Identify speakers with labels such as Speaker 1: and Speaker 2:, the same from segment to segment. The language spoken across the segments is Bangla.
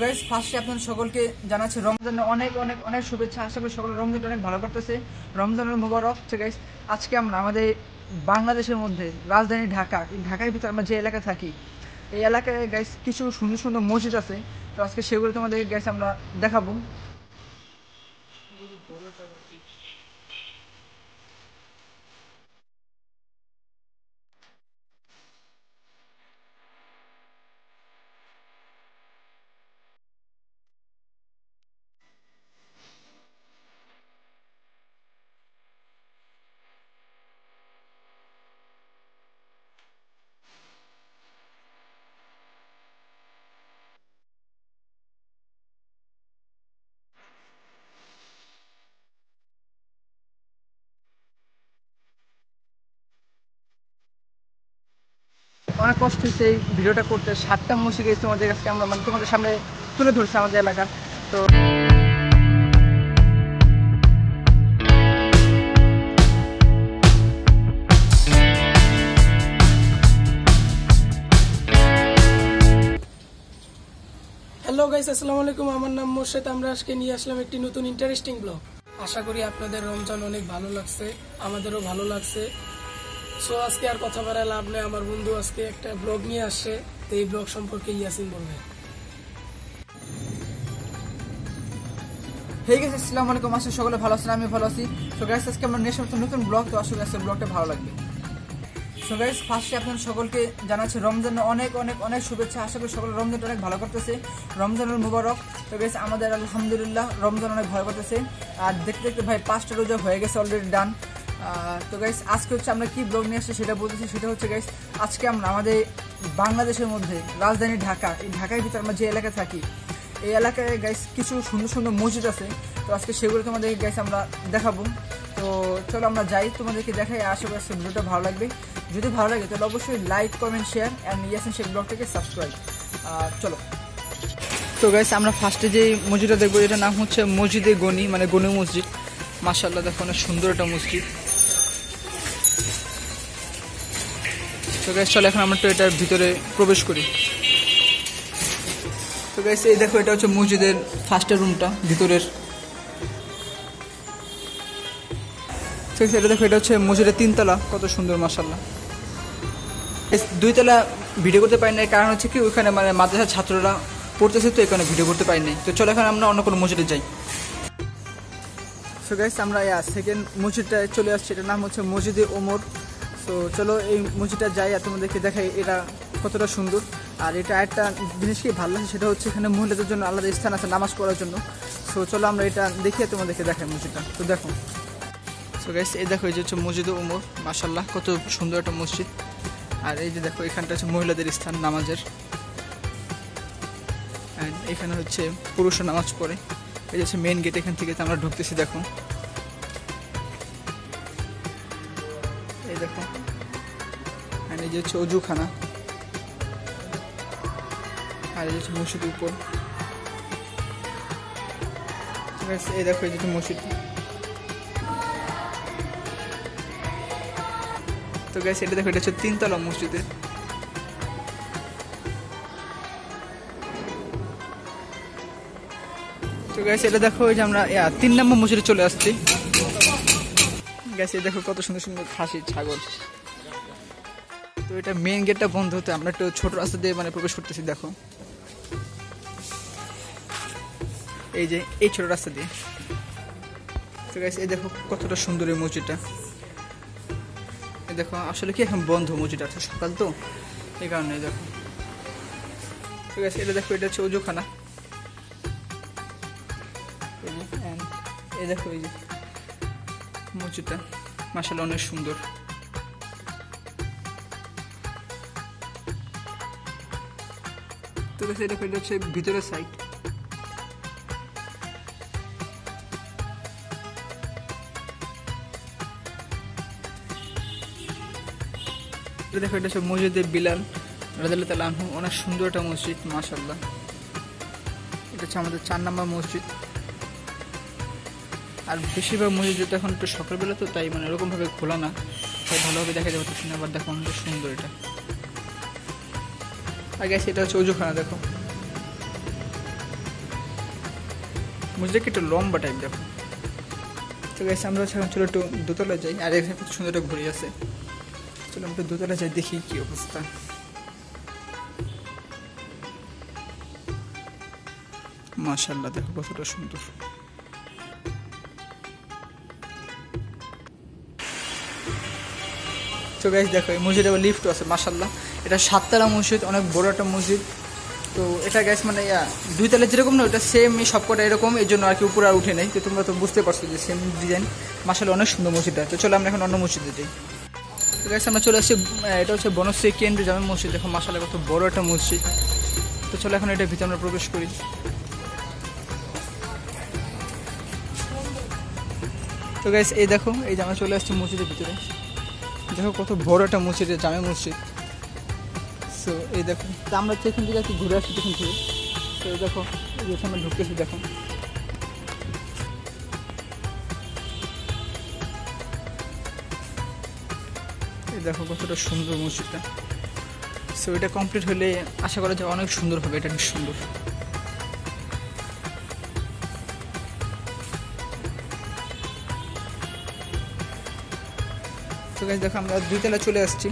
Speaker 1: গাইস ফার্স্টে আপনাদের সকলকে জানাচ্ছি রমজানের অনেক অনেক অনেক শুভেচ্ছা। আশা করি সকলে রমজানটা অনেক ভালো করতেছে। রমজানের মুবারক। তো গাইস আজকে আমরা আমাদের বাংলাদেশের মধ্যে রাজধানী ঢাকা, এই ঢাকার ভিতরে আমরা যে এলাকায় থাকি, এই এলাকায় গাইস কিছু সুন্দর সুন্দর মসজিদ আছে। তো আজকে সেগুলো তোমাদের গাইস আমরা দেখাবো। অনেক কষ্ট হচ্ছে এই ভিডিওটা করতে। 7টা মসজিদ গেছে তোমাদের কাছে আমরা মানে তোমাদের সামনে তুলে ধরছি আমাদের এলাকা। তো
Speaker 2: হ্যালো গাইস, আসসালামু আলাইকুম। আমার নাম মোর্শেদ। আমরা আজকে নিয়ে আসলাম একটি নতুন ইন্টারেস্টিং ব্লগ। আশা করি আপনাদের রমজান অনেক ভালো লাগছে, আমাদেরও ভালো লাগছে। সো আজকে আর কথা বলার লাভ নেই, আমার বন্ধু আজকে একটা ব্লগ নিয়ে আসছে। তো এই ব্লগ সম্পর্কে ইয়াসিন বলবে।
Speaker 1: হয়ে গেছে। আসসালামু আলাইকুম। আসলে সকলে ভালো আছেন, আমি ভালো আছি। তো গাইস আজকে আমরা নিয়ে আসলাম নতুন ব্লগ। তো আসলে আজকে ব্লগটা ভালো লাগবে। সো গাইস ফার্স্টে আপনাদের সকলকে জানাচ্ছি রমজানের অনেক অনেক অনেক শুভেচ্ছা। আশা করি সকলে রমজানটা অনেক ভালো করতেছে। রমজানের মুবারক। তো গাইস আমাদের আলহামদুলিল্লাহ রমজান অনেক ভালো করতেছে। আর দেখতে দেখতে ভাই 5টা রোজা হয়ে গেছে অলরেডি ডান। তো গাইস আজকে হচ্ছে আমরা কি ব্লগ নিয়ে আসছি সেটা বলতেছি। সেটা হচ্ছে গাইস আজকে আমরা আমাদের বাংলাদেশের মধ্যে রাজধানী ঢাকা, এই ঢাকার ভিতরে আমরা যে এলাকায় থাকি, এই এলাকায় গাইস কিছু সুন্দর সুন্দর মসজিদ আছে। তো আজকে সেগুলো তোমাদের গাইস আমরা দেখাবো। তো চলো আমরা যাই, তোমাদেরকে দেখাই। আশা করি ভিডিওটা ভালো লাগবে। যদি ভালো লাগে তাহলে অবশ্যই like, comment, share and Yasin Sheikh ব্লগটাকে সাবস্ক্রাইব। চলো। তো গাইস আমরা ফার্স্টে যে মসজিদটা দেখবো, এটার নাম হচ্ছে মসজিদে গনি, মানে গনি মসজিদ। মাশাআল্লাহ, দেখো অনেক সুন্দর একটা মসজিদ। তো গাইস চলো এখন আমরা তো এটার ভিতরে প্রবেশ করি। তো গাইস এই দেখো, এটা হচ্ছে মসজিদের ফার্স্টের রুমটা ভিতরের। এটা দেখো, এটা হচ্ছে মসজিদের 3তলা, কত সুন্দর মাশাআল্লাহ। 2তলা ভিডিও করতে পারি না, কারণ হচ্ছে কি ওইখানে মানে মাদ্রাসার ছাত্ররা পড়তেছে, তো এখানে ভিডিও করতে পারি নাই। তো চলো এখন আমরা অন্য কোনো মসজিদে যাই। সো গাইস আমরা সেকেন্ড মসজিদটায় চলে আসছি, এটার নাম হচ্ছে মসজিদে ওমর। তো চলো এই মসজিদটা যাই আর তোমাদেরকে দেখাই এটা কতটা সুন্দর। আর এটা একটা জিনিস কি ভালো লাগে, সেটা হচ্ছে এখানে মহিলাদের জন্য আলাদা স্থান আছে নামাজ পড়ার জন্য। সো চলো আমরা এটা দেখিয়ে তোমাদেরকে দেখাই মসজিদটা। তো দেখো। সো গাইস এই দেখো, এই যে হচ্ছে মসজিদে ওমর। মাশাআল্লাহ, কত সুন্দর একটা মসজিদ। আর এই যে দেখো, এখানটা হচ্ছে মহিলাদের স্থান নামাজের। অ্যান্ড এখানে হচ্ছে পুরুষরা নামাজ পড়ে। এই যে হচ্ছে মেন গেট, এখান থেকে আমরা ঢুকতেছি। দেখো এই দেখো, অ্যান্ড এই যে হচ্ছে অজুখানা। আর এই যে হচ্ছে মসজিদের উপর। ঠিক আছে, এই দেখো এই যে মসজিদ। তো গাইস এটা দেখো, এটা হচ্ছে 3তলা মসজিদে। তো গাইস এটা দেখো, এই যে আমরা 3 নম্বর মসজিদে চলে আসছি। গাইস এই দেখো কত সুন্দর সুন্দর খাসি, ছাগল। তো এটা মেইন গেটটা বন্ধ হতে আমরা একটু ছোট রাস্তা দিয়ে মানে প্রবেশ করতেছি। দেখো এই যে এই ছোট রাস্তা দিয়ে। তো গাইস এই দেখো কতটা সুন্দর এই মসজিদটা। এই দেখো আসলে কি এখন বন্ধ মসজিদটা, সকাল তো এই কারণে। দেখো ঠিক আছে, এটা দেখো, এটা হচ্ছে অজুখানা। এই দেখো এই যে মসজিদটা মাশাআল্লাহ অনেক সুন্দর। তো গাইস এটা দেখো, এটা হচ্ছে ভিতরের সাইড। দেখো এটা হচ্ছে মসজিদে বিলাল রাদিয়াল্লাহু তাআলা আনহু। অনেক সুন্দর একটা মসজিদ মাশাআল্লাহ। এটা হচ্ছে আমাদের 4 নম্বর মসজিদ। আর বেশিরভাগ মসজিদ যেটা এখন একটু সকালবেলা, তো তাই মানে এরকমভাবে খোলা না, তাই ভালোভাবে দেখা যাবে। তো আবার দেখো অনেক সুন্দর এটা। আর গাইস এটা হচ্ছে অজুখানা। দেখো মসজিদটা একটু লম্বা টাইপ দেখো। তো গাইস আমরা এখন চলো একটু দোতলায় যাই, আর এখানে খুব সুন্দর একটা ঘড়ি আছে। চলো আমরা দোতলায় যাই, দেখি কি অবস্থা। মাশাআল্লাহ দেখো কতটা সুন্দর। তো গাইস দেখো এই মসজিদে আবার লিফটও আছে মাশাআল্লাহ। এটা 7 তলা মসজিদ, অনেক বড় একটা মসজিদ। তো এটা গাইস মানে 2 তলা যেরকম না ওটা সেম সবকটা এরকম, এই জন্য আর কি উপরে আর উঠে নেই। তো তোমরা তো বুঝতে পারছো যে সেম ডিজাইন। মাশাআল্লাহ অনেক সুন্দর মসজিদটা। তো চলো আমরা এখন অন্য মসজিদে যাই। তো গাইস আমরা চলে আসছি, এটা হচ্ছে বনশ্রী কেন্দ্রীয় জামে মসজিদ। দেখো মাশাআল্লাহ কত বড় একটা মসজিদ। তো চলো এখন এটার ভিতরে আমরা প্রবেশ করি। তো গাইস এই দেখো এই যে আমরা চলে আসছি মসজিদের ভিতরে। দেখো কত বড় একটা মসজিদ, জামে মসজিদ। সো এই দেখো তো আমরা তো এখান থেকে একটু ঘুরে আসছি এখান থেকে। তো এই দেখো যেখানে আমরা ঢুকতেছি দেখো। এই দেখো কতটা সুন্দর মসজিদটা। সো এটা কমপ্লিট হলে আশা করা যায় অনেক সুন্দর হবে, এটা অনেক সুন্দর। তো গাইস দেখো আমরা 2 তলা চলে আসছি।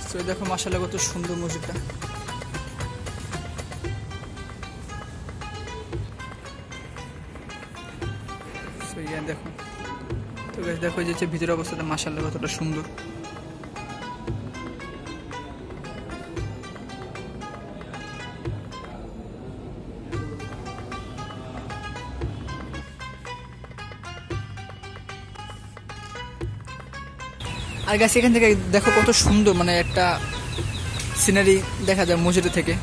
Speaker 1: তো দেখো মাশাআল্লাহ কত সুন্দর মসজিদটা। সো দেখো। তো গাইস দেখো যে ভিতরের অবস্থাটা মাশাআল্লাহ কতটা সুন্দর। আর গাছ এখান থেকে দেখো কত সুন্দর মানে একটা সিনারি দেখা যায় মসজিদের থেকে।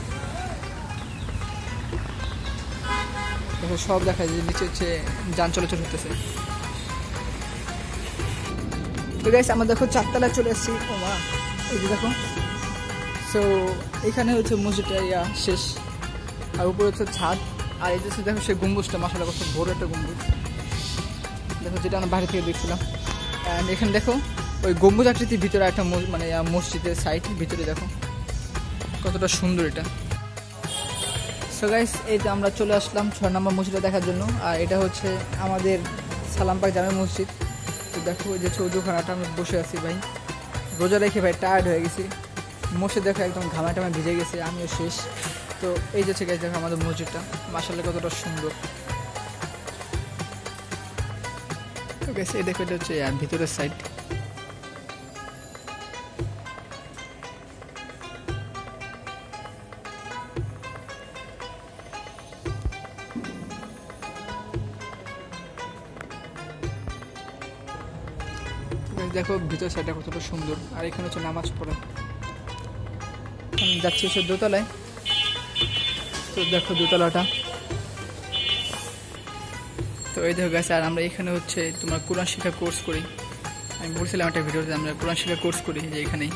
Speaker 1: দেখো সব দেখা যায়, নিচে হচ্ছে যান চলাচল হতেছে। তো গাইস আমরা দেখো 4 তলায় চলে এসেছি। ও মা এই যে দেখো। সো এখানে হচ্ছে মসজিদটা শেষ, আর উপরে হচ্ছে ছাদ। আর এই যে দেখো সেই গম্বুজটা মাশাআল্লাহ কত বড় একটা গম্বুজ। দেখো যেটা আমরা বাইরে থেকে দেখছিলাম। অ্যান্ড এখানে দেখো ওই গম্বুজ আকৃতির ভিতরে একটা মানে মসজিদের সাইড ভিতরে দেখো কতটা সুন্দর এটা। সো গাইস এই যে আমরা চলে আসলাম 6 নম্বর মসজিদটা দেখার জন্য। আর এটা হচ্ছে আমাদের সালামবাগ জামে মসজিদ। তো দেখো ওই যে চৌধুখানাটা আমি বসে আছি ভাই, রোজা রেখে ভাই টায়ার্ড হয়ে গেছি। মসজিদ দেখো একদম ঘামায় টামায় ভিজে গেছে, আমিও শেষ। তো এই যে গাইস দেখো আমাদের মসজিদটা মাশাআল্লাহ কতটা সুন্দর। তো গাইস এই দেখো এটা হচ্ছে ভিতরের সাইড। দেখো ভিতর সাইডটা কতটা সুন্দর। আর এখানে হচ্ছে নামাজ পড়ে। আমি যাচ্ছি হচ্ছে দোতলায়। তো দেখো দোতলাটা। তো এই দেখো গাছ, আর আমরা এখানে হচ্ছে তোমার কোরআন শিক্ষা কোর্স করি। আমি বলছিলাম একটা ভিডিওতে আমরা কোরআন শিক্ষা কোর্স করি, যে এখানেই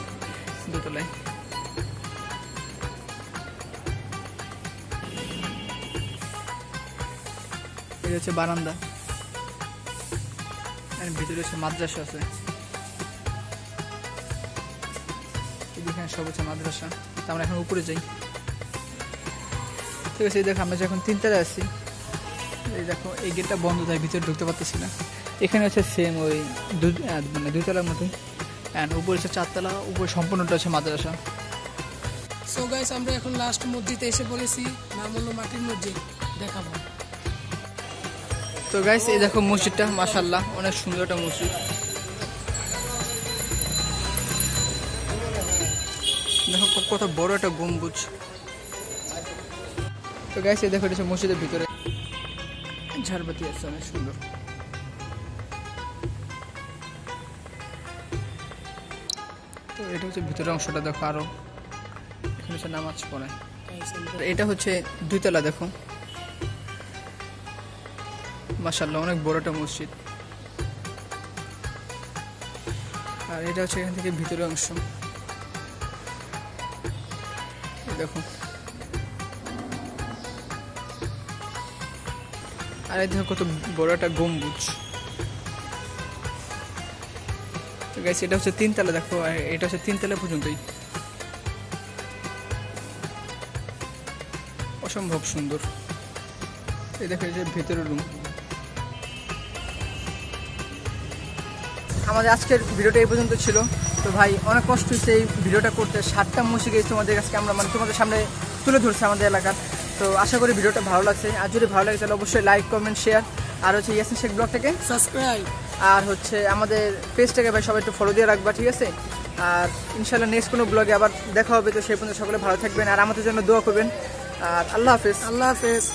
Speaker 1: দোতলায়। এই হচ্ছে বারান্দা, আর ভিতরে হচ্ছে মাদ্রাসা আছে। এখানে সব হচ্ছে মাদ্রাসা। তো আমরা এখন উপরে যাই। ঠিক আছে, এই দেখো আমরা যখন 3 তলায় আছি। এই দেখো এই গেটটা বন্ধ, তাই ভিতরে ঢুকতে পারতেছি না। এখানে হচ্ছে সেম ওই মানে 2 তলার মতোই। অ্যান্ড উপরে হচ্ছে 4 তলা, উপরে সম্পূর্ণটা হচ্ছে মাদ্রাসা।
Speaker 2: সো গাইস আমরা এখন লাস্ট মসজিদে এসে পড়েছি, নাম হলো মাটির মসজিদ, দেখাবো।
Speaker 1: তো গাইস এই দেখো মসজিদটা মাশাআল্লাহ অনেক সুন্দর একটা মসজিদ। দেখো কত বড় একটা গম্বুজ। তো গাইস এই দেখো এটা মসজিদের ভিতরে ঝাড়বাতি আছে, অনেক সুন্দর। তো এটা হচ্ছে ভিতরের অংশটা দেখো, আরো এখানে হচ্ছে নামাজ পড়ায়। এটা হচ্ছে 2 তলা দেখো মাশাআল্লাহ অনেক বড় একটা মসজিদ। আর এটা হচ্ছে এখান থেকে ভিতরের অংশ দেখো। আর এই দেখো কত বড় একটা গম্বুজ। তো গাইস এটা হচ্ছে 3 তলা দেখো, আর এটা হচ্ছে 3 তলা পর্যন্তই। অসম্ভব সুন্দর। এই দেখো এই যে ভেতরের রুম। আমাদের আজকের ভিডিওটা এই পর্যন্ত ছিল। তো ভাই অনেক কষ্ট হচ্ছে এই ভিডিওটা করতে, 7টা মসজিদ তোমাদের কাছে আমরা মানে তোমাদের সামনে তুলে ধরছি আমাদের এলাকার। তো আশা করি ভিডিওটা ভালো লাগছে, আর যদি ভালো লাগে তাহলে অবশ্যই লাইক কমেন্ট শেয়ার, আর হচ্ছে ইয়াসিন শেখ ব্লগটাকে
Speaker 2: সাবস্ক্রাইব,
Speaker 1: আর হচ্ছে আমাদের পেজটাকে ভাই সবাই একটু ফলো দিয়ে রাখবা, ঠিক আছে? আর ইনশাল্লাহ নেক্সট কোনো ব্লগে আবার দেখা হবে। তো সেই পর্যন্ত সকলে ভালো থাকবেন আর আমাদের জন্য দোয়া করবেন। আর আল্লাহ হাফেজ।
Speaker 2: আল্লাহ হাফেজ।